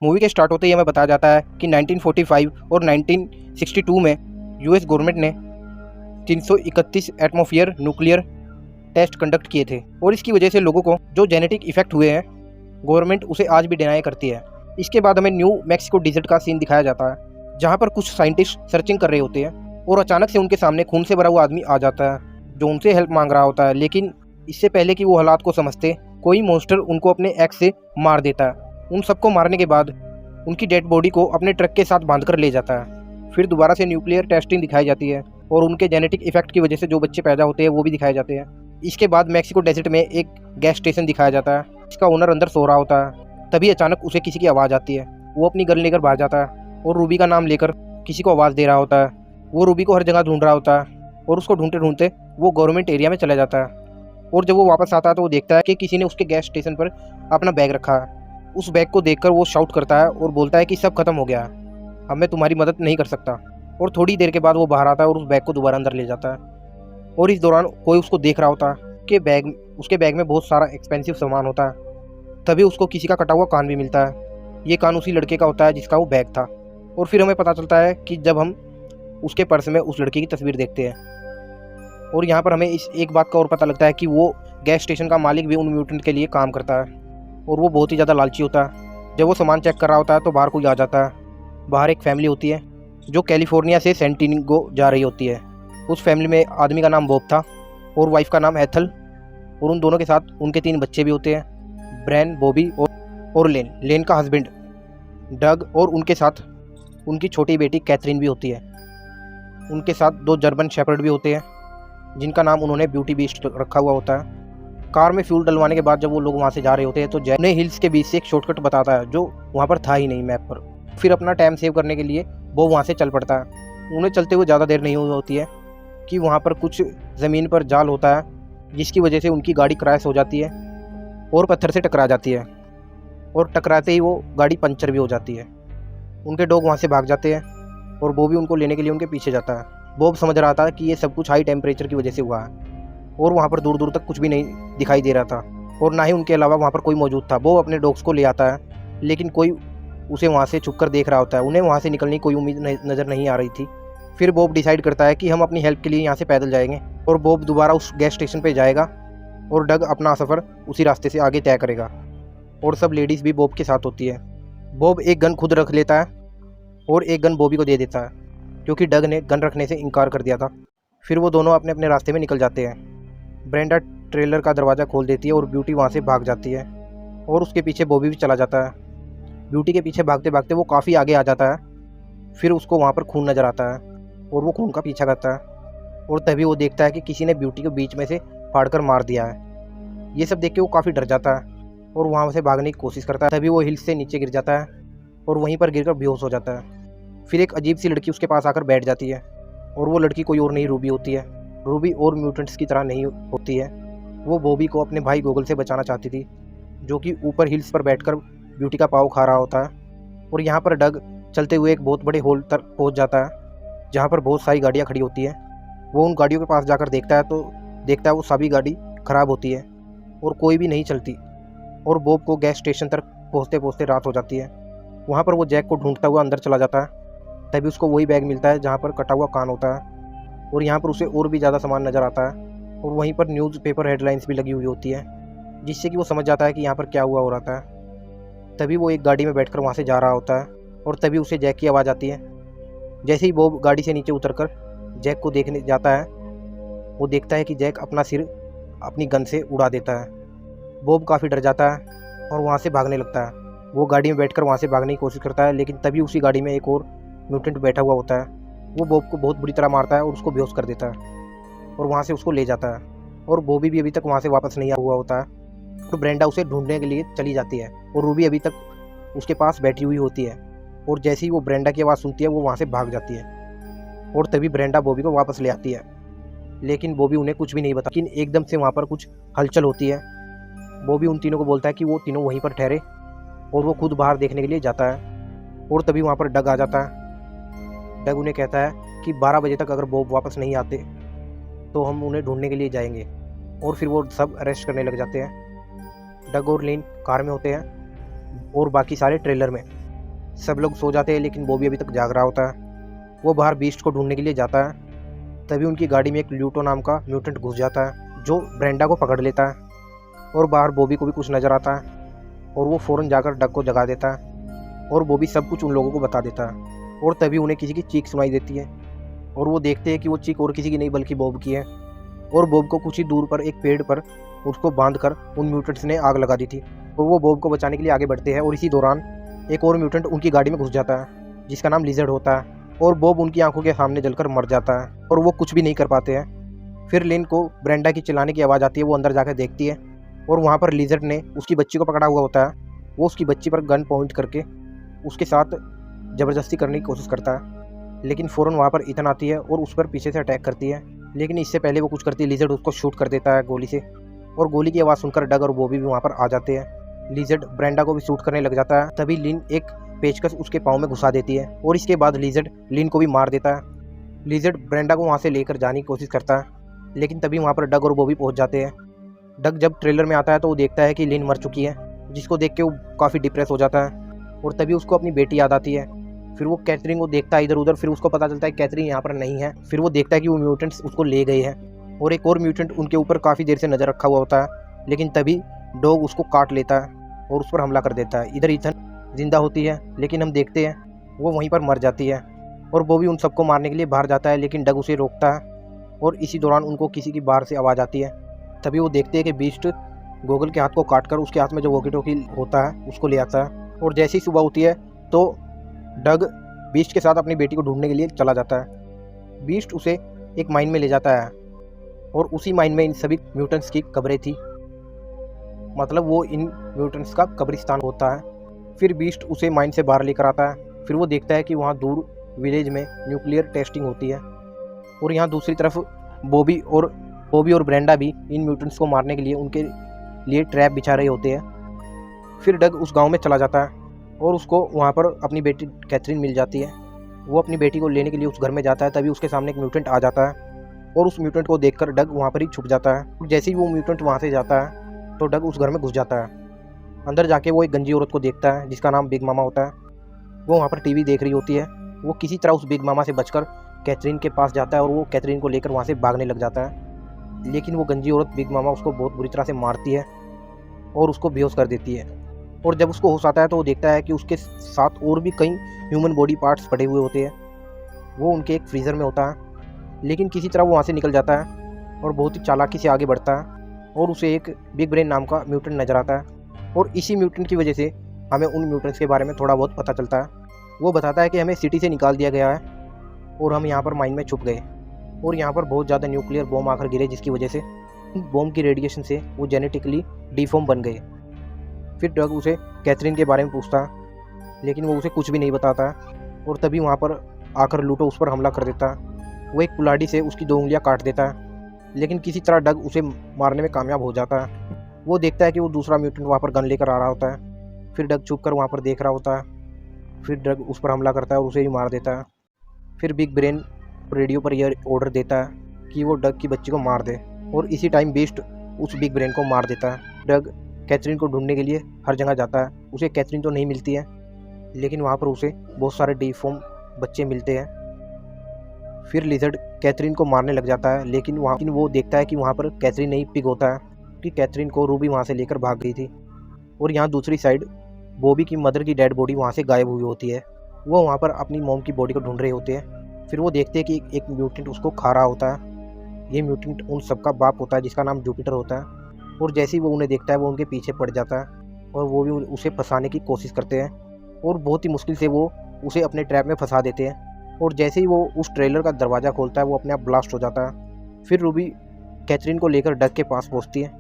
Movie के start होते ही हमें बताया जाता है कि 1945 और 1962 में यूएस गवर्नमेंट ने 331 एटमॉस्फेयर न्यूक्लियर टेस्ट कंडक्ट किए थे और इसकी वजह से लोगों को जो जेनेटिक इफेक्ट हुए हैं गवर्नमेंट उसे आज भी डिनाई करती है। इसके बाद हमें न्यू मैक्सिको डिजर्ट का सीन दिखाया जाता है जहाँ पर कुछ साइंटिस्ट सर्चिंग कर रहे होते हैं और अचानक से उनके सामने खून से भरा हुआ आदमी आ जाता है जो उनसे हेल्प मांग रहा होता है, लेकिन इससे पहले कि वो हालात को समझते कोई मॉन्स्टर उनको अपने एक्स से मार देता है। उन सबको मारने के बाद उनकी डेड बॉडी को अपने ट्रक के साथ बांध कर ले जाता है। फिर दोबारा से न्यूक्लियर टेस्टिंग दिखाई जाती है और उनके जेनेटिक इफेक्ट की वजह से जो बच्चे पैदा होते हैं वो भी दिखाए जाते हैं। इसके बाद मैक्सिको डेजर्ट में एक गैस स्टेशन दिखाया जाता है, इसका ओनर अंदर सो रहा होता है। तभी अचानक उसे किसी की आवाज़ आती है, वो अपनी गन लेकर बाहर जाता है और रूबी का नाम लेकर किसी को आवाज़ दे रहा होता है। वो रूबी को हर जगह ढूंढ रहा होता है और उसको ढूंढते ढूंढते वो गवर्नमेंट एरिया में चला जाता है। और जब वो वापस आता है तो वो देखता है कि किसी ने उसके गैस स्टेशन पर अपना बैग रखा है। उस बैग को देखकर वो शाउट करता है और बोलता है कि सब खत्म हो गया है, अब मैं तुम्हारी मदद नहीं कर सकता। और थोड़ी देर के बाद वो बाहर आता है और उस बैग को दोबारा अंदर ले जाता है। और इस दौरान कोई उसको देख रहा होता है कि उसके बैग में बहुत सारा एक्सपेंसिव सामान होता है। तभी उसको किसी का कटा हुआ कान भी मिलता है। ये कान उसी लड़के का होता है जिसका वो बैग था। और फिर हमें पता चलता है कि जब हम उसके पर्स में उस लड़के की तस्वीर देखते हैं। और यहाँ पर हमें इस एक बात का और पता लगता है कि वो गैस स्टेशन का मालिक भी उन म्यूटेंट के लिए काम करता है और वो बहुत ही ज़्यादा लालची होता है। जब वो सामान चेक कर रहा होता है तो बाहर कोई आ जाता है। बाहर एक फैमिली होती है जो कैलिफोर्निया से सेंटिनिगो जा रही होती है। उस फैमिली में आदमी का नाम बॉब था और वाइफ का नाम एथल, और उन दोनों के साथ उनके 3 बच्चे भी होते हैं, ब्रैन, बॉबी और लेन का हस्बैंड डग, और उनके साथ उनकी छोटी बेटी कैथरीन भी होती है। उनके साथ 2 जर्मन शेपर्ड भी होते हैं जिनका नाम उन्होंने ब्यूटी बीस्ट रखा हुआ होता है। कार में फ्यूल डलवाने के बाद जब वो लोग वहाँ से जा रहे होते हैं तो जैक उन्हें हिल्स के बीच से एक शॉर्टकट बताता है जो वहाँ पर था ही नहीं मैप पर। फिर अपना टाइम सेव करने के लिए वो वहाँ से चल पड़ता है। उन्हें चलते हुए ज़्यादा देर नहीं हुई होती है कि वहाँ पर कुछ ज़मीन पर जाल होता है जिसकी वजह से उनकी गाड़ी क्रैश हो जाती है और पत्थर से टकरा जाती है, और टकराते ही वो गाड़ी पंचर भी हो जाती है। उनके डॉग वहाँ से भाग जाते हैं और बॉबी उनको लेने के लिए उनके पीछे जाता है। बॉब समझ रहा था कि ये सब कुछ हाई टेम्परेचर की वजह से हुआ है और वहाँ पर दूर दूर तक कुछ भी नहीं दिखाई दे रहा था और ना ही उनके अलावा वहाँ पर कोई मौजूद था। बॉब अपने डॉग्स को ले आता है लेकिन कोई उसे वहाँ से छुपकर देख रहा होता है। उन्हें वहाँ से निकलने की कोई उम्मीद नज़र नहीं आ रही थी। फिर बॉब डिसाइड करता है कि हम अपनी हेल्प के लिए यहाँ से पैदल जाएंगे और बॉब दोबारा उस गैस स्टेशन पर जाएगा और डग अपना सफ़र उसी रास्ते से आगे तय करेगा। और सब लेडीज़ भी बॉब के साथ होती है। बॉब एक गन खुद रख लेता है और एक गन बॉबी को दे देता है क्योंकि डग ने गन रखने से इनकार कर दिया था। फिर वो दोनों अपने अपने रास्ते में निकल जाते हैं। ब्रेंडा ट्रेलर का दरवाज़ा खोल देती है और ब्यूटी वहाँ से भाग जाती है और उसके पीछे बॉबी भी चला जाता है। ब्यूटी के पीछे भागते भागते वो काफ़ी आगे आ जाता है। फिर उसको वहाँ पर खून नज़र आता है और वो खून का पीछा करता है और तभी वो देखता है कि किसी ने ब्यूटी को बीच में से फाड़कर मार दिया है। ये सब देख के वो काफ़ी डर जाता है और वहाँ से भागने की कोशिश करता है। तभी वो हिल्स से नीचे गिर जाता है और वहीं पर गिरकर बेहोश हो जाता है। फिर एक अजीब सी लड़की उसके पास आकर बैठ जाती है और वो लड़की कोई और नहीं रूबी होती है। रूबी और म्यूटेंट्स की तरह नहीं होती है। वो बॉबी को अपने भाई गोगल से बचाना चाहती थी जो कि ऊपर हिल्स पर बैठकर ब्यूटी का पाँव खा रहा होता है। और यहाँ पर डग चलते हुए एक बहुत बड़े होल तक पहुँच जाता है जहाँ पर बहुत सारी गाड़ियाँ खड़ी होती हैं। वो उन गाड़ियों के पास जाकर देखता है वो सभी गाड़ी ख़राब होती है और कोई भी नहीं चलती। और बॉब को गैस स्टेशन तक पहुँचते पहुँचते रात हो जाती है। वहाँ पर वो जैक को ढूंढता हुआ अंदर चला जाता है। तभी उसको वही बैग मिलता है जहाँ पर कटा हुआ कान होता है और यहाँ पर उसे और भी ज़्यादा सामान नज़र आता है और वहीं पर न्यूज़पेपर हेडलाइंस भी लगी हुई होती है जिससे कि वो समझ जाता है कि यहाँ पर क्या हुआ हो रहा था। तभी वो एक गाड़ी में बैठकर वहाँ से जा रहा होता है और तभी उसे जैक की आवाज़ आती है। जैसे ही बॉब गाड़ी से नीचे उतरकर जैक को देखने जाता है वो देखता है कि जैक अपना सिर अपनी गन से उड़ा देता है। बॉब काफ़ी डर जाता है और वहाँ से भागने लगता है। वो गाड़ी में बैठकर वहाँ से भागने की कोशिश करता है लेकिन तभी उसी गाड़ी में एक और म्यूटेंट बैठा हुआ होता है। वो बॉब को बहुत बुरी तरह मारता है और उसको बेहोश कर देता है और वहाँ से उसको ले जाता है। और बॉबी भी अभी तक वहाँ से वापस नहीं हुआ होता है तो ब्रेंडा उसे ढूंढने के लिए चली जाती है और रूबी अभी तक उसके पास बैठी हुई होती है। और जैसे ही वो ब्रेंडा की आवाज़ सुनती है वो वहाँ से भाग जाती है और तभी ब्रेंडा बॉबी को वापस ले आती है। लेकिन बॉबी उन्हें कुछ भी नहीं बता। लेकिन एकदम से वहाँ पर कुछ हलचल होती है। बॉबी उन तीनों को बोलता है कि वो तीनों वहीं पर ठहरे और वो खुद बाहर देखने के लिए जाता है। और तभी वहाँ पर डग आ जाता है। डग उन्हें कहता है कि 12 बजे तक अगर बॉब वापस नहीं आते तो हम उन्हें ढूंढने के लिए जाएंगे। और फिर वो सब अरेस्ट करने लग जाते हैं। डग और लिन कार में होते हैं और बाकी सारे ट्रेलर में। सब लोग सो जाते हैं लेकिन बॉबी अभी तक जाग रहा होता है। वो बाहर बीस्ट को ढूंढने के लिए जाता है। तभी उनकी गाड़ी में एक ल्यूटो नाम का म्यूटेंट घुस जाता है जो ब्रेंडा को पकड़ लेता है। और बाहर बॉबी को भी कुछ नज़र आता है और वो फ़ौरन जाकर डग को जगा देता है और बॉबी सब कुछ उन लोगों को बता देता है। और तभी उन्हें किसी की चीख सुनाई देती है और वो देखते हैं कि वो चीख और किसी की नहीं बल्कि बॉब की है। और बॉब को कुछ ही दूर पर एक पेड़ पर उसको बांधकर उन म्यूटेंट्स ने आग लगा दी थी। और वो बॉब को बचाने के लिए आगे बढ़ते हैं और इसी दौरान एक और म्यूटेंट उनकी गाड़ी में घुस जाता है जिसका नाम लिजर्ड होता है। और बॉब उनकी आंखों के सामने जलकर मर जाता है और वो कुछ भी नहीं कर पाते हैं। फिर लिन को ब्रेंडा की चिल्लाने की आवाज़ आती है। वो अंदर जाकर देखती है और वहाँ पर लिजर्ड ने उसकी बच्ची को पकड़ा हुआ होता है। वो उसकी बच्ची पर गन पॉइंट करके उसके साथ ज़बरदस्ती करने की कोशिश करता है, लेकिन फ़ौरन वहाँ पर इतन आती है और उस पर पीछे से अटैक करती है। लेकिन इससे पहले वो कुछ करती है, लिजर्ड उसको शूट कर देता है गोली से। और गोली की आवाज़ सुनकर डग और बॉबी भी वहाँ पर आ जाते हैं। लिजर्ड ब्रेंडा को भी शूट करने लग जाता है। तभी लिन एक पेचकस उसके पाँव में घुसा देती है और इसके बाद लिजर्ड लिन को भी मार देता है। लिजर्ड ब्रेंडा को वहाँ से लेकर जाने की कोशिश करता है, लेकिन तभी वहाँ पर डग और बॉबी पहुँच जाते हैं। डग जब ट्रेलर में आता है तो वो देखता है कि लिन मर चुकी है, जिसको देख के वो काफ़ी डिप्रेस हो जाता है। और तभी उसको अपनी बेटी याद आती है। फिर वो कैथरीन को देखता है इधर उधर। फिर उसको पता चलता है कैथरीन यहाँ पर नहीं है। फिर वो देखता है कि वो म्यूटेंट्स उसको ले गए हैं और एक और म्यूटेंट उनके ऊपर काफ़ी देर से नज़र रखा हुआ होता है। लेकिन तभी डॉग उसको काट लेता है और उस पर हमला कर देता है। इधर इथन जिंदा होती है, लेकिन हम देखते हैं वो वहीं पर मर जाती है। और बॉबी उन सबको मारने के लिए बाहर जाता है, लेकिन डग उसे रोकता है। और इसी दौरान उनको किसी की बाहर से आवाज़ आती है। तभी वो देखते हैं कि बीस्ट गोगल के हाथ को काटकर उसके हाथ में जो वॉकी टॉकी होता है उसको ले आता है। और जैसे ही सुबह होती है तो डग बीस्ट के साथ अपनी बेटी को ढूंढने के लिए चला जाता है। बीस्ट उसे एक माइन में ले जाता है और उसी माइन में इन सभी म्यूटेंट्स की कब्रें थी। मतलब वो इन म्यूटेंट्स का कब्रिस्तान होता है। फिर बीस्ट उसे माइन से बाहर लेकर आता है। फिर वो देखता है कि वहाँ दूर विलेज में न्यूक्लियर टेस्टिंग होती है और यहाँ दूसरी तरफ बॉबी और ब्रेंडा भी इन म्यूटेंट्स को मारने के लिए उनके लिए ट्रैप बिछा रहे होते हैं। फिर डग उस गांव में चला जाता है और उसको वहाँ पर अपनी बेटी कैथरीन मिल जाती है। वो अपनी बेटी को लेने के लिए उस घर में जाता है। तभी उसके सामने एक म्यूटेंट आ जाता है और उस म्यूटेंट को देखकर डग वहाँ पर ही छुप जाता है। जैसे ही वो म्यूटेंट वहाँ से जाता है तो डग उस घर में घुस जाता है। अंदर जाके वो एक गंजी औरत को देखता है जिसका नाम बिग मामा होता है। वो वहाँ पर टीवी देख रही होती है। वो किसी तरह उस बिग मामा से बचकर कैथरीन के पास जाता है और वो कैथरीन को लेकर वहाँ से भागने लग जाता है। लेकिन वो गंजी औरत बिग मामा उसको बहुत बुरी तरह से मारती है और उसको बेहोश कर देती है। और जब उसको होश आता है तो वो देखता है कि उसके साथ और भी कई ह्यूमन बॉडी पार्ट्स पड़े हुए होते हैं। वो उनके एक फ्रीज़र में होता है, लेकिन किसी तरह वो वहाँ से निकल जाता है और बहुत ही चालाकी से आगे बढ़ता है। और उसे एक बिग ब्रेन नाम का म्यूटेंट नज़र आता है और इसी म्यूटेंट की वजह से हमें उन म्यूटेंट्स के बारे में थोड़ा बहुत पता चलता है। वो बताता है कि हमें सिटी से निकाल दिया गया है और हम यहाँ पर माइन में छुप गए और यहाँ पर बहुत ज़्यादा न्यूक्लियर बॉम्ब आकर गिरे, जिसकी वजह से बॉम्ब की रेडिएशन से वो जेनेटिकली डिफॉर्म बन गए। फिर डग उसे कैथरीन के बारे में पूछता है, लेकिन वो उसे कुछ भी नहीं बताता और तभी वहाँ पर आकर लूटो उस पर हमला कर देता है। वो एक कुल्हाड़ी से उसकी 2 उंगलियाँ काट देता है, लेकिन किसी तरह डग उसे मारने में कामयाब हो जाता है। वो देखता है कि वो दूसरा म्यूटेंट वहाँ पर गन लेकर आ रहा होता है। फिर डग छुप कर वहाँ पर देख रहा होता है। फिर डग उस पर हमला करता है और उसे ही मार देता है। फिर बिग ब्रेन रेडियो पर यह ऑर्डर देता है कि वो डग की बच्ची को मार दे और इसी टाइम बीस्ट उस बिग ब्रेन को मार देता है। डग कैथरीन को ढूंढने के लिए हर जगह जाता है। उसे कैथरीन तो नहीं मिलती है, लेकिन वहाँ पर उसे बहुत सारे डिफॉर्म बच्चे मिलते हैं। फिर लिजर्ड कैथरीन को मारने लग जाता है, लेकिन वो देखता है कि वहाँ पर कैथरीन नहीं पिग होता है कि कैथरीन को रूबी वहाँ से लेकर भाग गई थी। और यहाँ दूसरी साइड बॉबी की मदर की डेड बॉडी वहाँ से गायब हुई होती है। वो वहाँ पर अपनी मॉम की बॉडी को ढूंढ रहे होते हैं। फिर वो देखते हैं कि एक म्यूटेंट उसको खा रहा होता है। ये म्यूटेंट उन सबका बाप होता है जिसका नाम जुपिटर होता है। और जैसे ही वो उन्हें देखता है वो उनके पीछे पड़ जाता है और वो भी उसे फंसाने की कोशिश करते हैं और बहुत ही मुश्किल से वो उसे अपने ट्रैप में फंसा देते हैं। और जैसे ही वो उस ट्रेलर का दरवाज़ा खोलता है वो अपने आप ब्लास्ट हो जाता है। फिर रूबी कैथरीन को लेकर डग के पास पहुँचती है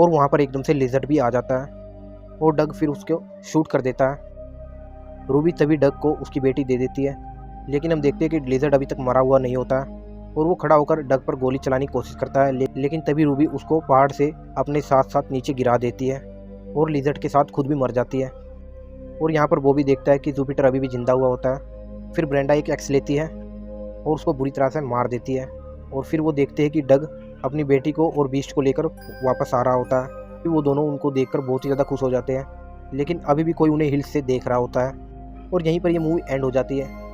और वहाँ पर एकदम से लिजर्ड भी आ जाता है और डग फिर उसको शूट कर देता है। रूबी तभी डग को उसकी बेटी दे देती है, लेकिन हम देखते हैं कि लिजर्ड अभी तक मरा हुआ नहीं होता और वो खड़ा होकर डग पर गोली चलाने की कोशिश करता है। लेकिन तभी रूबी उसको पहाड़ से अपने साथ साथ नीचे गिरा देती है और लिजर्ड के साथ खुद भी मर जाती है। और यहाँ पर बॉबी देखता है कि जुपिटर अभी भी जिंदा हुआ होता है। फिर ब्रेंडा एक एक्स लेती है और उसको बुरी तरह से मार देती है और फिर वो देखते हैं कि डग अपनी बेटी को और बीस्ट को लेकर वापस आ रहा होता है। फिर वो दोनों उनको देखकर बहुत ही ज़्यादा खुश हो जाते हैं, लेकिन अभी भी कोई उन्हें हिल्स से देख रहा होता है और यहीं पर ये मूवी एंड हो जाती है।